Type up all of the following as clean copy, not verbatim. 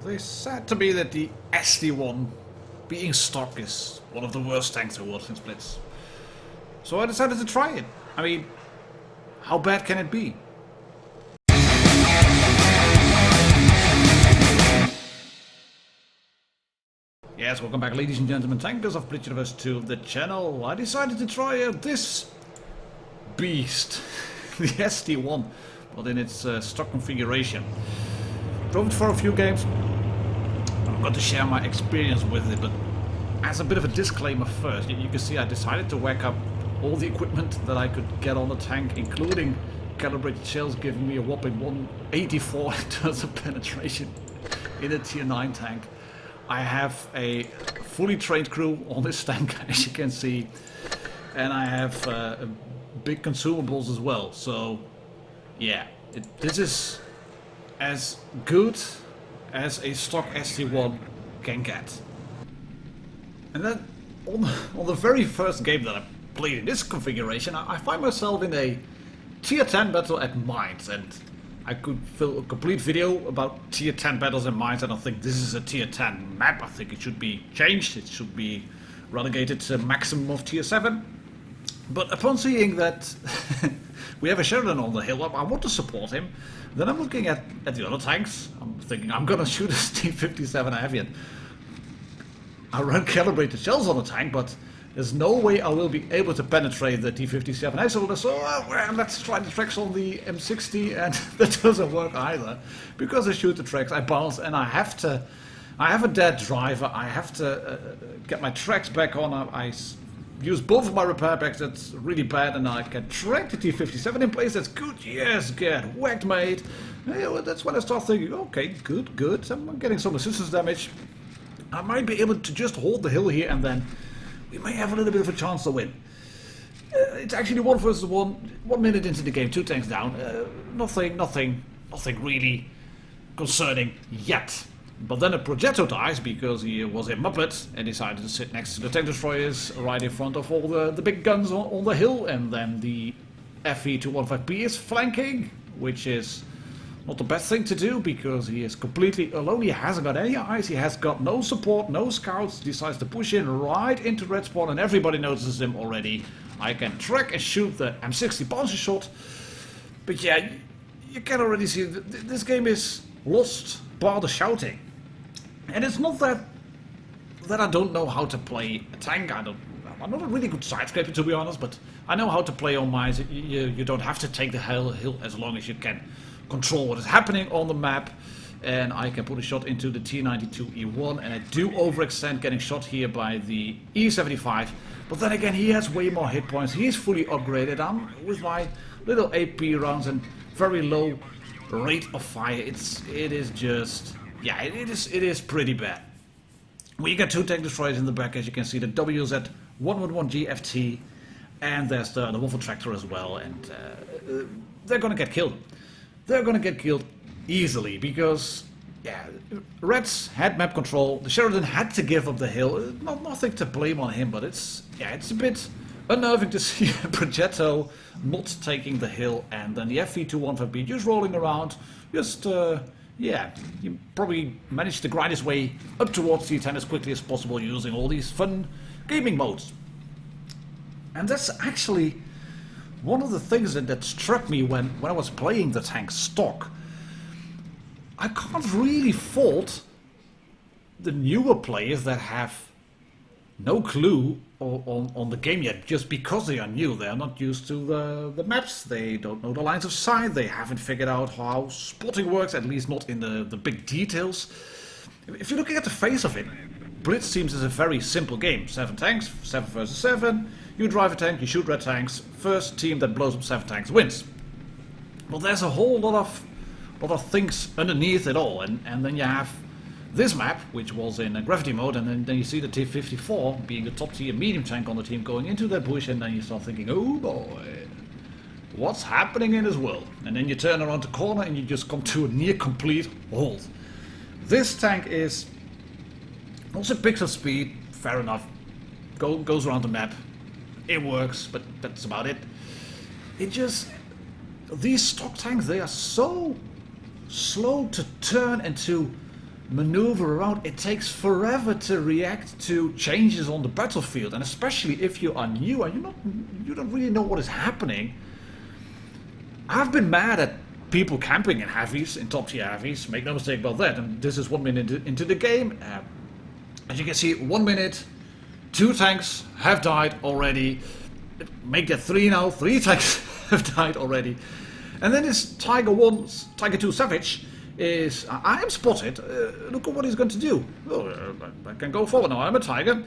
They said to me that the ST-1 being stock is one of the worst tanks in the world since Blitz. So I decided to try it. I mean, how bad can it be? Yes, welcome back ladies and gentlemen, tankers of Blitz Universe to the channel. I decided to try this beast, the ST-1, but in its stock configuration. Drove it for a few games. I'm going to share my experience with it, but as a bit of a disclaimer first, you can see I decided to whack up all the equipment that I could get on the tank, including calibrated shells, giving me a whopping 184 in terms of penetration in a tier 9 tank. I have a fully trained crew on this tank, as you can see, and I have big consumables as well. So, yeah, this is as good as a stock ST-1 can get. And then, on the very first game that I played in this configuration, I find myself in a tier 10 battle at Mines, and I could fill a complete video about tier 10 battles and mines. I don't think this is a tier 10 map. I think it should be changed. It should be relegated to a maximum of tier 7. But upon seeing that we have a Sheridan on the hill, I want to support him. Then I'm looking at the other tanks. I'm thinking I'm gonna shoot a ST-57 heavy. And I run calibrated shells on the tank, but there's no way I will be able to penetrate the T-57. So well, let's try the tracks on the M60, and that doesn't work either. Because I shoot the tracks, I bounce, and I have a dead driver, I have to get my tracks back on. I use both of my repair packs, that's really bad, and I can track the T-57 in place, that's good, yes, get whacked, mate. Yeah, well, that's when I start thinking, okay, good, I'm getting some assistance damage. I might be able to just hold the hill here, and then we may have a little bit of a chance to win. It's actually 1 versus 1, 1 minute into the game, 2 tanks down. Nothing really concerning yet. But then a Progetto dies because he was a Muppet and decided to sit next to the tank destroyers right in front of all the big guns on the hill. And then the FE-215B is flanking, which is not the best thing to do because he is completely alone. He hasn't got any eyes, he has got no support, no scouts, decides to push in right into red spawn, and everybody notices him already. I can track and shoot the M60 bouncer shot, but yeah, you can already see that this game is lost by the shouting. And it's not that I don't know how to play a tank. I'm not a really good side scraper, to be honest, but I know how to play on mines. You don't have to take the hill as long as you can control what is happening on the map, and I can put a shot into the T92E1, and I do overextend getting shot here by the E75, but then again he has way more hit points, he's fully upgraded. I'm with my little AP rounds and very low rate of fire. It is just, yeah, it is pretty bad. We got 2 tank destroyers in the back, as you can see, the WZ-111 GFT, and there's the Waffle tractor as well, and they're gonna get killed. They're gonna get killed easily because, yeah, Reds had map control. The Sheridan had to give up the hill. Nothing to blame on him, but it's a bit unnerving to see a Progetto not taking the hill, and then the FE-215B just rolling around. Just yeah, he probably managed to grind his way up towards T10 as quickly as possible using all these fun gaming modes. And that's actually one of the things that struck me when I was playing the tank stock. I can't really fault the newer players that have no clue on the game yet, just because they are new. They are not used to the maps, they don't know the lines of sight, they haven't figured out how spotting works, at least not in the big details. If you're looking at the face of it, Blitz seems as a very simple game. 7 tanks, 7 versus 7. You drive a tank, you shoot red tanks. First team that blows up 7 tanks wins. Well, there's a whole lot of things underneath it all, and then you have this map, which was in gravity mode, and then you see the T-54 being the top tier medium tank on the team going into that bush, and then you start thinking, oh boy, what's happening in this world? And then you turn around the corner and you just come to a near complete halt. This tank is also picks up speed, fair enough, goes around the map, it works, but that's about it. These stock tanks, they are so slow to turn and to maneuver around. It takes forever to react to changes on the battlefield, and especially if you are new and you don't really know what is happening. I've been mad at people camping in heavies, in top tier heavies, make no mistake about that, and this is 1 minute into the game. As you can see, 1 minute, 2 tanks have died already. Make that 3 now, 3 tanks have died already. And then this Tiger 2 Savage is, I am spotted. Look at what he's going to do. Oh, I can go forward now, I'm a Tiger.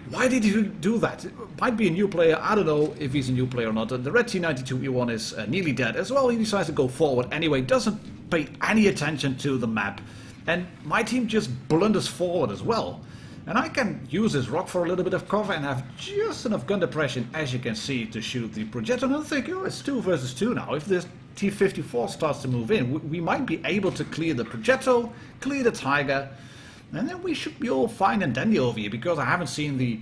Why did he do that? It might be a new player, I don't know if he's a new player or not. The red T92E1 is nearly dead as well. He decides to go forward anyway, doesn't pay any attention to the map. And my team just blunders forward as well. And I can use this rock for a little bit of cover and have just enough gun depression, as you can see, to shoot the projectile. And I think, oh, it's 2 versus 2 now. If this T-54 starts to move in, we might be able to clear the projectile, clear the Tiger, and then we should be all fine and dandy over here, because I haven't seen the...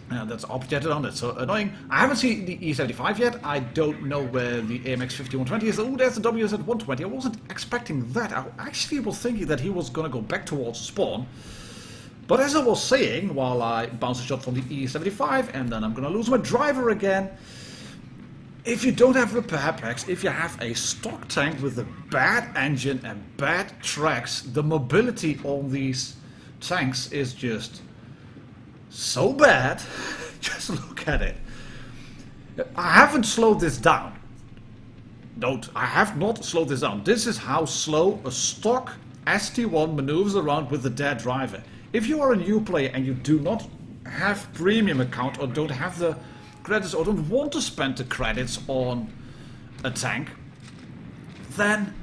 that's objected on, that's so annoying. I haven't seen the E75 yet. I don't know where the AMX 5120 is. Oh, there's the WZ120. I wasn't expecting that. I actually was thinking that he was going to go back towards spawn. But as I was saying, while I bounce a shot from the E75, and then I'm going to lose my driver again. If you don't have repair packs, if you have a stock tank with a bad engine and bad tracks, the mobility on these tanks is just so bad. Just look at it. I haven't slowed this down. Note, I have not slowed this down. This is how slow a stock ST-1 maneuvers around with a dead driver. If you are a new player and you do not have premium account or don't have the credits or don't want to spend the credits on a tank, then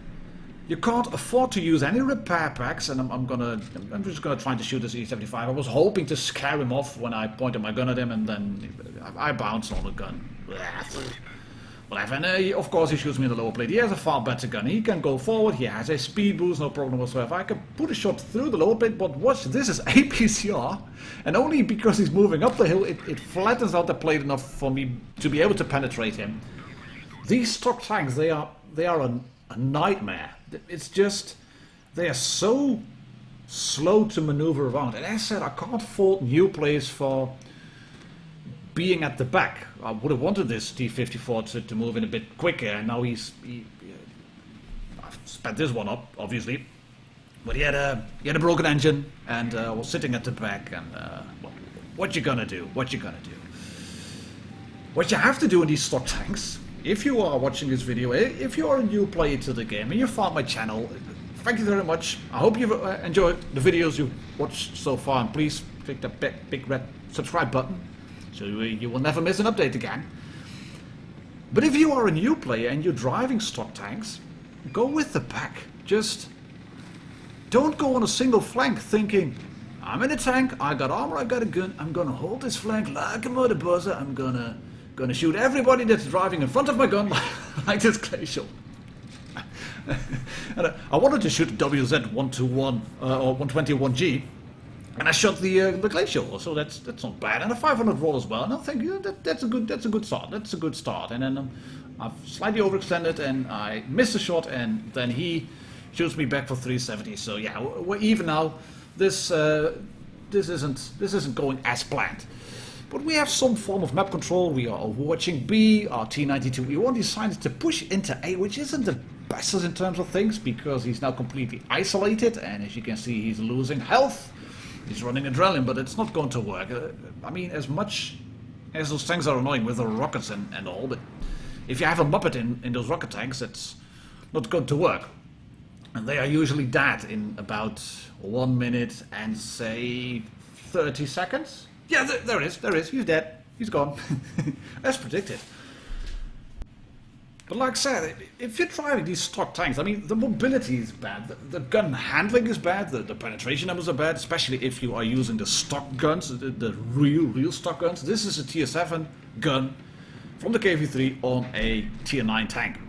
you can't afford to use any repair packs. And I'm just gonna try to shoot this E75. I was hoping to scare him off when I pointed my gun at him, and then I bounced on the gun. Whatever. And of course he shoots me in the lower plate. He has a far better gun. He can go forward. He has a speed boost, no problem whatsoever. I can put a shot through the lower plate, but watch, this is APCR, and only because he's moving up the hill, it flattens out the plate enough for me to be able to penetrate him. These stock tanks, they are a nightmare. It's just, they are so slow to maneuver around. And as I said, I can't fault new players for being at the back. I would have wanted this T-54 to move in a bit quicker, and now I've sped this one up, obviously. But he had a broken engine, and was sitting at the back, and what you gonna do? What you gonna do? What you have to do in these stock tanks, if you are watching this video, if you are a new player to the game and you found my channel, thank you very much. I hope you've enjoyed the videos you've watched so far, and please click that big red subscribe button so you will never miss an update again. But if you are a new player and you're driving stock tanks, go with the pack. Just don't go on a single flank thinking, I'm in a tank, I got armor, I got a gun, I'm gonna hold this flank like a mother buzzer, I'm gonna shoot everybody that's driving in front of my gun like this glacial. And I wanted to shoot the WZ121 or 121G, and I shot the glacial, so that's not bad, and a 500 roll as well. And I think that's a good start. That's a good start. And then I've slightly overextended, and I missed a shot, and then he shoots me back for 370. So yeah, we're even now. This isn't going as planned. But we have some form of map control. We are watching B. Our T92E1 decided to push into A, which isn't the best in terms of things, because he's now completely isolated, and as you can see, he's losing health. He's running adrenaline, but it's not going to work. I mean, as much as those tanks are annoying with the rockets and all, but if you have a Muppet in those rocket tanks, it's not going to work. And they are usually dead in about 1 minute and say 30 seconds. Yeah, there it is. He's dead. He's gone. As predicted. But like I said, if you're driving these stock tanks, I mean, the mobility is bad, the gun handling is bad, the penetration numbers are bad, especially if you are using the stock guns, the real stock guns. This is a tier 7 gun from the KV3 on a tier 9 tank.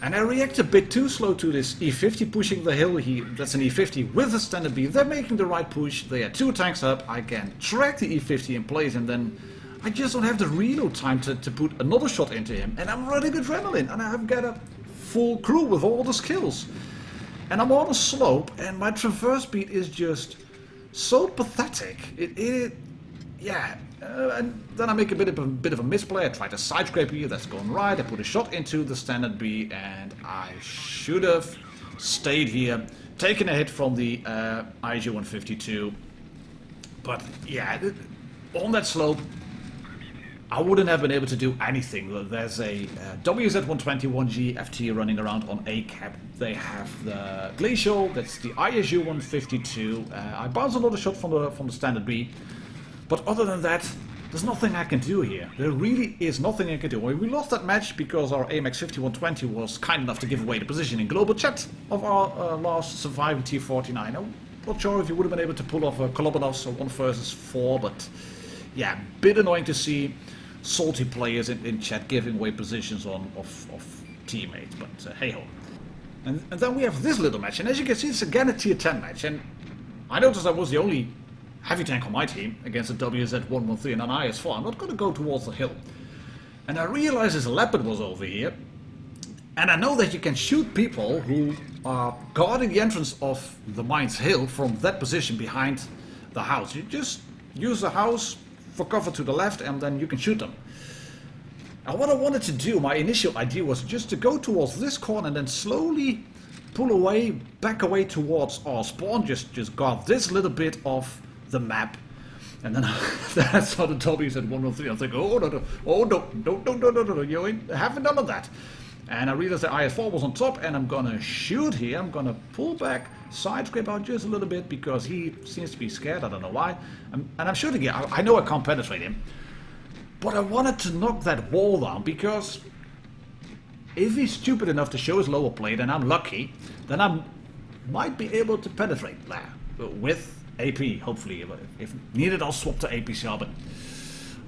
And I react a bit too slow to this E50 pushing the hill. That's an E50 with a standard B. They're making the right push. They are 2 tanks up. I can track the E50 in place, and then I just don't have the reload time to put another shot into him. And I'm running adrenaline, and I've got a full crew with all the skills. And I'm on a slope, and my traverse speed is just so pathetic. Yeah. And then I make a bit of a misplay. I try to side scrape here, that's going right. I put a shot into the standard B, and I should have stayed here, taken a hit from the ISU-152. But yeah, on that slope, I wouldn't have been able to do anything. There's a WZ-121G FT running around on A cap. They have the Glacial, that's the ISU-152. I bounced another shot from the standard B. But other than that, there's nothing I can do here. There really is nothing I can do. We lost that match because our AMX 5120 was kind enough to give away the position in global chat of our last surviving T-49. I'm not sure if you would have been able to pull off a Kolobanov's 1 versus 4, but yeah, bit annoying to see salty players in chat giving away positions of teammates, but hey-ho. And then we have this little match, and as you can see, it's again a Tier 10 match, and I noticed I was the only heavy tank on my team against a WZ-113 and an IS-4. I'm not going to go towards the hill. And I realized this leopard was over here. And I know that you can shoot people who are guarding the entrance of the mine's hill from that position behind the house. You just use the house for cover to the left and then you can shoot them. And what I wanted to do, my initial idea was just to go towards this corner and then slowly pull away, back away towards our spawn. Just guard this little bit of the map, and then I saw the WZ-113. I was like, no, you haven't done that. And I realized the IS-4 was on top, and I'm gonna shoot here. I'm gonna pull back, side scrape out just a little bit because he seems to be scared. I don't know why. And I'm shooting here. I know I can't penetrate him, but I wanted to knock that wall down because if he's stupid enough to show his lower plate, and I'm lucky, then I might be able to penetrate there with AP, hopefully. If needed, I'll swap to APCR, but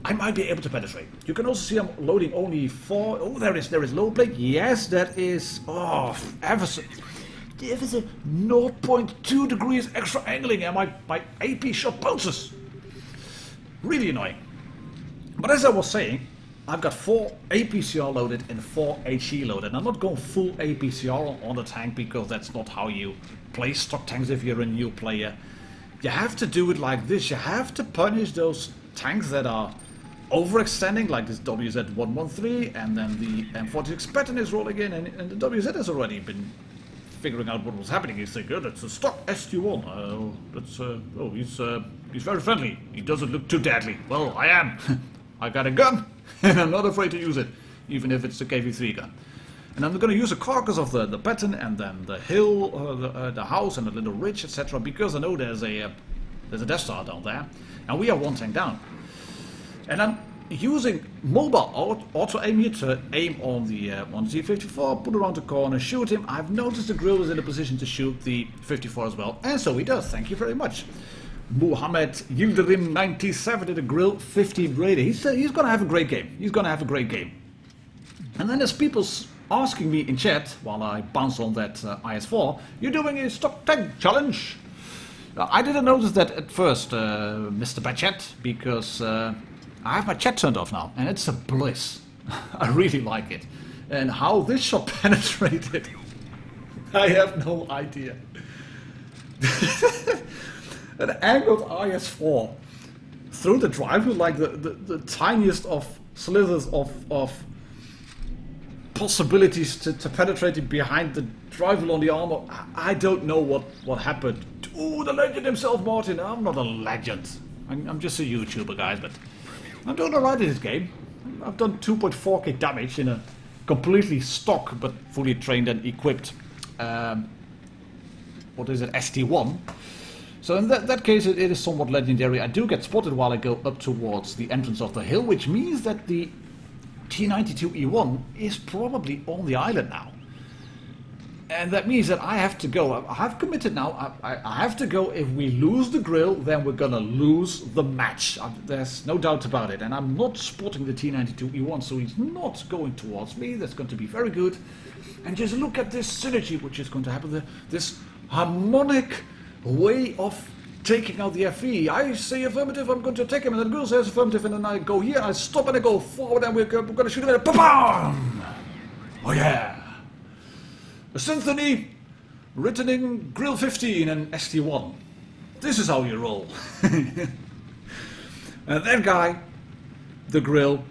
I might be able to penetrate. You can also see I'm loading only 4. Oh, there is low plate. Yes, that is. Oh, ever so 0.2 degrees extra angling, and my AP shot bounces. Really annoying. But as I was saying, I've got 4 APCR loaded and 4 HE loaded. I'm not going full APCR on the tank because that's not how you play stock tanks if you're a new player. You have to do it like this. You have to punish those tanks that are overextending, like this WZ-113, and then the M46 pattern is rolling in, and the WZ has already been figuring out what was happening. He's like, oh, that's a stock ST-1. He's very friendly. He doesn't look too deadly. Well, I am. I got a gun, and I'm not afraid to use it, even if it's a KV-3 gun. And I'm going to use a carcass of the pattern, and then the hill, the house, and the little ridge, etc. Because I know there's a Death Star down there, and we are 1 tank down. And I'm using mobile auto aim here to aim on the Z54, put around the corner, shoot him. I've noticed the grill is in a position to shoot the 54 as well, and so he does. Thank you very much. Muhammad Yildirim 97 to the grill, 15 rating. He's going to have a great game. He's going to have a great game. And then there's people asking me in chat while I bounce on that IS-4, you're doing a stock tank challenge? I didn't notice that at first, Mr. Batchat, because I have my chat turned off now, and it's a bliss. I really like it. And how this shot penetrated, I have no idea. An angled IS-4 through the driver, like the tiniest of slithers of possibilities to penetrate it behind the driver on the armor. I don't know what happened. Ooh, the legend himself, Martin. I'm not a legend. I'm just a YouTuber, guys, but I'm doing alright in this game. I've done 2.4k damage in a completely stock but fully trained and equipped what is it, ST-1. So in that case it is somewhat legendary. I do get spotted while I go up towards the entrance of the hill, which means that the T-92E1 is probably on the island now. And that means that I have to go. I have committed now. I have to go. If we lose the grill, then we're gonna lose the match. There's no doubt about it. And I'm not spotting the T-92E1, so he's not going towards me. That's going to be very good. And just look at this synergy which is going to happen there. This harmonic way of taking out the FE. I say affirmative, I'm going to take him, and then the girl says affirmative, and then I go here, I stop and I go forward, and we're going to shoot him, and ba-bam! Oh yeah! A symphony written in Grill 15 and ST-1. This is how you roll. And that guy, the Grill,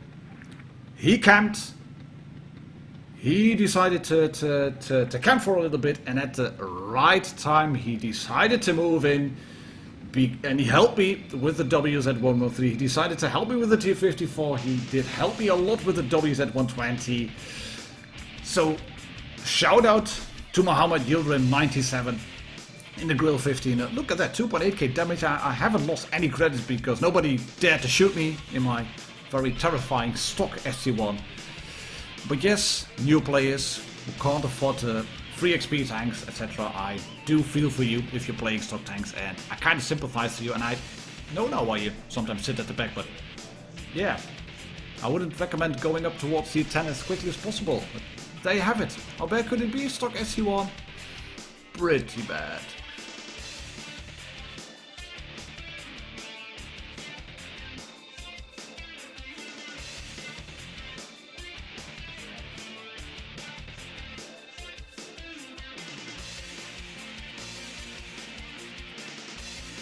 he camped. He decided to camp for a little bit, and at the right time he decided to move in. And he helped me with the WZ-113. He decided to help me with the T-54. He did help me a lot with the WZ-120. So, shout out to Muhammad Yildirim 97 in the Grill 15. Look at that, 2.8k damage. I haven't lost any credits because nobody dared to shoot me in my very terrifying stock ST-1. But yes, new players who can't afford free XP tanks, etc. I do feel for you if you're playing stock tanks, and I kind of sympathize to you, and I know now why you sometimes sit at the back, but yeah, I wouldn't recommend going up towards tier 10 as quickly as possible. But there you have it. How bad could it be? Stock ST-1? Pretty bad.